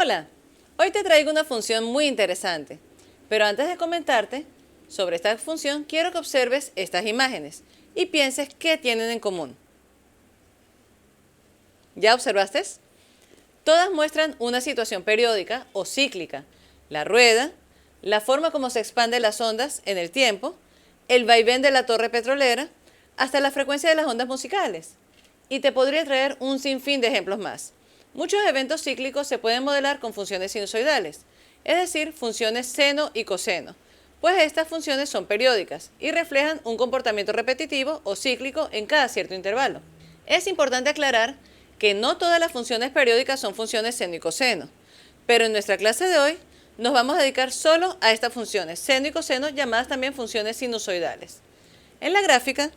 Hola, hoy te traigo una función muy interesante, pero antes de comentarte sobre esta función, quiero que observes estas imágenes y pienses qué tienen en común. ¿Ya observaste? Todas muestran una situación periódica o cíclica, la rueda, la forma como se expanden las ondas en el tiempo, el vaivén de la torre petrolera, hasta la frecuencia de las ondas musicales. Y te podría traer un sinfín de ejemplos más. Muchos eventos cíclicos se pueden modelar con funciones sinusoidales, es decir, funciones seno y coseno, pues estas funciones son periódicas y reflejan un comportamiento repetitivo o cíclico en cada cierto intervalo. Es importante aclarar que no todas las funciones periódicas son funciones seno y coseno, pero en nuestra clase de hoy nos vamos a dedicar solo a estas funciones, seno y coseno, llamadas también funciones sinusoidales. En la gráfica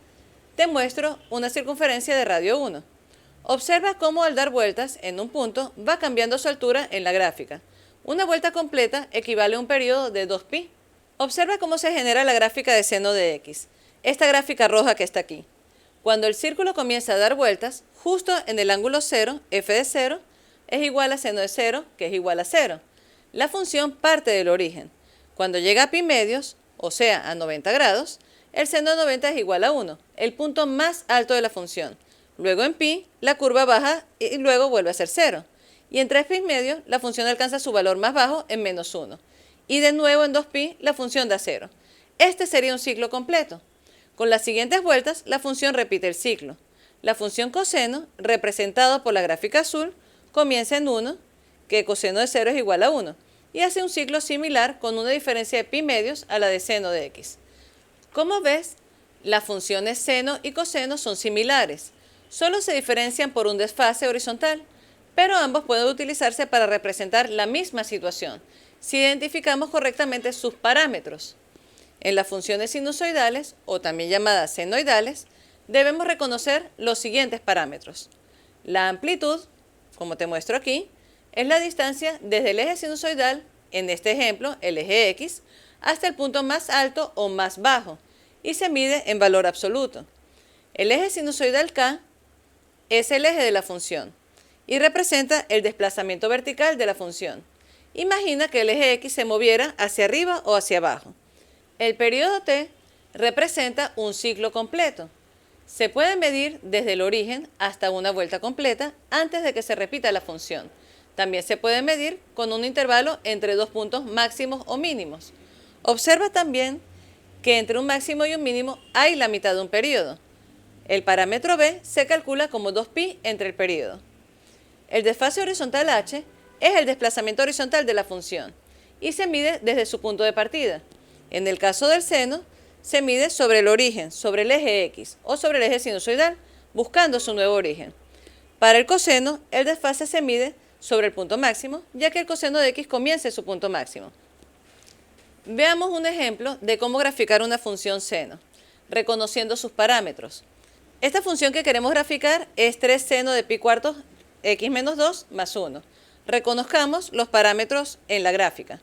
te muestro una circunferencia de radio 1. Observa cómo al dar vueltas en un punto va cambiando su altura en la gráfica. Una vuelta completa equivale a un periodo de 2pi. Observa cómo se genera la gráfica de seno de x, esta gráfica roja que está aquí. Cuando el círculo comienza a dar vueltas, justo en el ángulo 0, f de 0, es igual a seno de 0, que es igual a 0. La función parte del origen. Cuando llega a pi medios, o sea, a 90 grados, el seno de 90 es igual a 1, el punto más alto de la función. Luego en pi, la curva baja y luego vuelve a ser 0. Y en 3 pi medios, la función alcanza su valor más bajo en menos 1. Y de nuevo en 2 pi, la función da 0. Este sería un ciclo completo. Con las siguientes vueltas, la función repite el ciclo. La función coseno, representada por la gráfica azul, comienza en 1, que coseno de 0 es igual a 1, y hace un ciclo similar con una diferencia de pi medios a la de seno de x. Como ves, las funciones seno y coseno son similares, solo se diferencian por un desfase horizontal, pero ambos pueden utilizarse para representar la misma situación, si identificamos correctamente sus parámetros. En las funciones sinusoidales, o también llamadas senoidales, debemos reconocer los siguientes parámetros. La amplitud, como te muestro aquí, es la distancia desde el eje sinusoidal, en este ejemplo, el eje x, hasta el punto más alto o más bajo, y se mide en valor absoluto. El eje sinusoidal k es el eje de la función y representa el desplazamiento vertical de la función. Imagina que el eje x se moviera hacia arriba o hacia abajo. El periodo t representa un ciclo completo. Se puede medir desde el origen hasta una vuelta completa antes de que se repita la función. También se puede medir con un intervalo entre dos puntos máximos o mínimos. Observa también que entre un máximo y un mínimo hay la mitad de un periodo. El parámetro b se calcula como 2pi entre el periodo. El desfase horizontal h es el desplazamiento horizontal de la función y se mide desde su punto de partida. En el caso del seno, se mide sobre el origen, sobre el eje x o sobre el eje sinusoidal, buscando su nuevo origen. Para el coseno, el desfase se mide sobre el punto máximo, ya que el coseno de x comienza en su punto máximo. Veamos un ejemplo de cómo graficar una función seno, reconociendo sus parámetros. Esta función que queremos graficar es 3 seno de pi cuartos x menos 2 más 1. Reconozcamos los parámetros en la gráfica.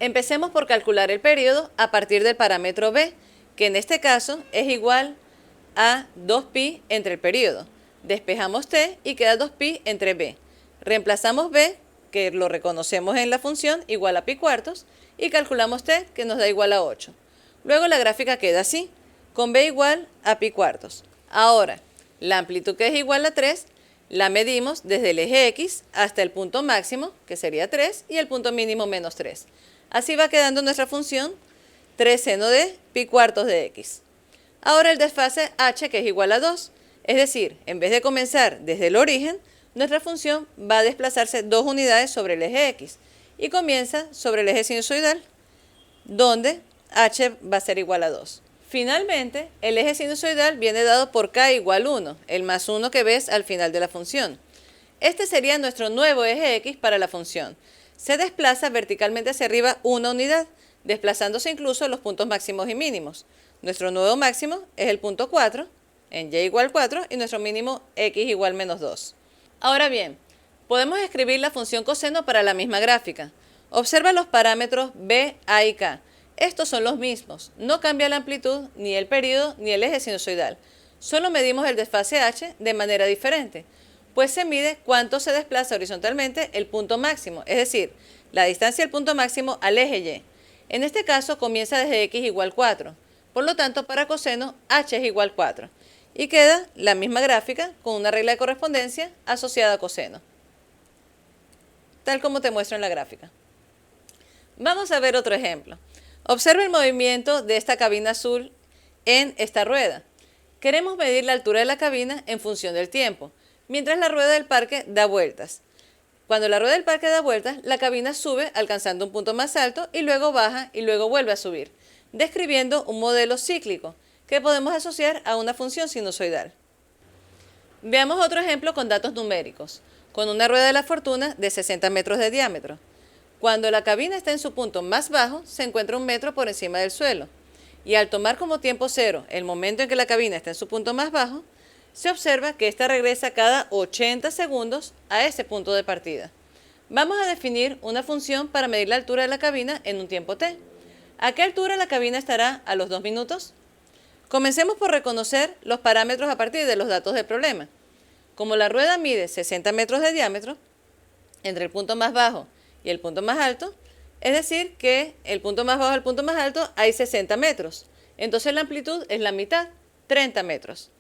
Empecemos por calcular el periodo a partir del parámetro b, que en este caso es igual a 2pi entre el periodo. Despejamos t y queda 2pi entre b. Reemplazamos b, que lo reconocemos en la función, igual a pi cuartos, y calculamos t, que nos da igual a 8. Luego la gráfica queda así, con b igual a pi cuartos. Ahora, la amplitud, que es igual a 3, la medimos desde el eje x hasta el punto máximo, que sería 3, y el punto mínimo menos 3. Así va quedando nuestra función 3 seno de pi cuartos de x. Ahora el desfase h, que es igual a 2, es decir, en vez de comenzar desde el origen, nuestra función va a desplazarse 2 unidades sobre el eje x y comienza sobre el eje sinusoidal, donde h va a ser igual a 2. Finalmente, el eje sinusoidal viene dado por k igual 1, el más 1 que ves al final de la función. Este sería nuestro nuevo eje x para la función. Se desplaza verticalmente hacia arriba una unidad, desplazándose incluso los puntos máximos y mínimos. Nuestro nuevo máximo es el punto 4, en y igual 4, y nuestro mínimo x igual menos 2. Ahora bien, podemos escribir la función coseno para la misma gráfica. Observa los parámetros b, a y k. Estos son los mismos, no cambia la amplitud, ni el periodo, ni el eje sinusoidal. Solo medimos el desfase h de manera diferente. pues se mide cuánto se desplaza horizontalmente el punto máximo, es decir, la distancia del punto máximo al eje Y. En este caso comienza desde x igual 4, por lo tanto para coseno h es igual 4. Y queda la misma gráfica con una regla de correspondencia asociada a coseno, tal como te muestro en la gráfica. Vamos a ver otro ejemplo. Observa el movimiento de esta cabina azul en esta rueda. Queremos medir la altura de la cabina en función del tiempo, mientras la rueda del parque da vueltas. Cuando la rueda del parque da vueltas, la cabina sube alcanzando un punto más alto y luego baja y luego vuelve a subir, describiendo un modelo cíclico que podemos asociar a una función sinusoidal. Veamos otro ejemplo con datos numéricos, con una rueda de la fortuna de 60 metros de diámetro. Cuando la cabina está en su punto más bajo, se encuentra 1 metro por encima del suelo, y al tomar como tiempo cero el momento en que la cabina está en su punto más bajo, se observa que ésta regresa cada 80 segundos a ese punto de partida. Vamos a definir una función para medir la altura de la cabina en un tiempo t. ¿A qué altura la cabina estará a los 2 minutos? Comencemos por reconocer los parámetros a partir de los datos del problema. Como la rueda mide 60 metros de diámetro, entre el punto más bajo y el punto más alto, es decir que el punto más bajo al punto más alto hay 60 metros. Entonces la amplitud es la mitad, 30 metros.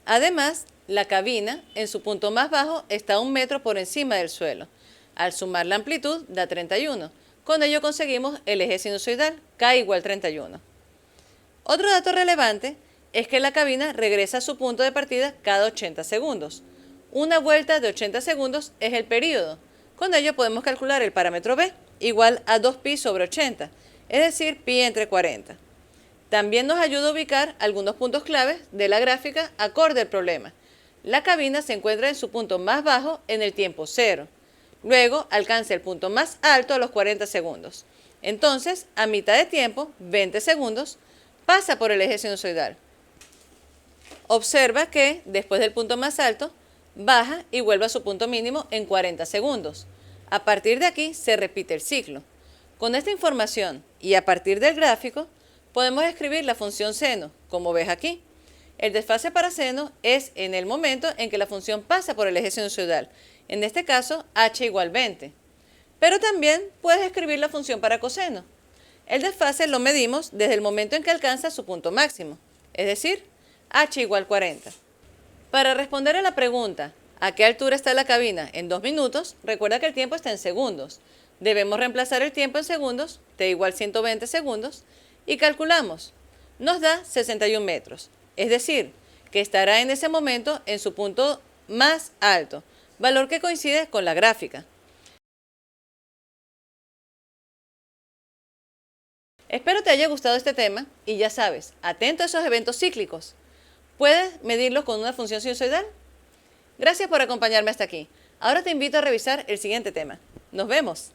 Además, la cabina en su punto más bajo está 1 metro por encima del suelo. Al sumar la amplitud da 31. Con ello conseguimos el eje sinusoidal, K igual 31. Otro dato relevante es que la cabina regresa a su punto de partida cada 80 segundos. Una vuelta de 80 segundos es el período. Con ello podemos calcular el parámetro B igual a 2pi sobre 80, es decir, pi entre 40. También nos ayuda a ubicar algunos puntos claves de la gráfica acorde al problema. La cabina se encuentra en su punto más bajo en el tiempo 0. Luego alcanza el punto más alto a los 40 segundos. Entonces, a mitad de tiempo, 20 segundos, pasa por el eje sinusoidal. Observa que, después del punto más alto, baja y vuelve a su punto mínimo en 40 segundos. A partir de aquí se repite el ciclo. Con esta información y a partir del gráfico, podemos escribir la función seno, como ves aquí. El desfase para seno es en el momento en que la función pasa por el eje sinusoidal, en este caso h igual 20. Pero también puedes escribir la función para coseno. El desfase lo medimos desde el momento en que alcanza su punto máximo, es decir, h igual 40. Para responder a la pregunta, ¿a qué altura está la cabina en 2 minutos? Recuerda que el tiempo está en segundos. Debemos reemplazar el tiempo en segundos, t igual 120 segundos, y calculamos. Nos da 61 metros, es decir, que estará en ese momento en su punto más alto, valor que coincide con la gráfica. Espero te haya gustado este tema y ya sabes, atento a esos eventos cíclicos. ¿Puedes medirlos con una función sinusoidal? Gracias por acompañarme hasta aquí. Ahora te invito a revisar el siguiente tema. ¡Nos vemos!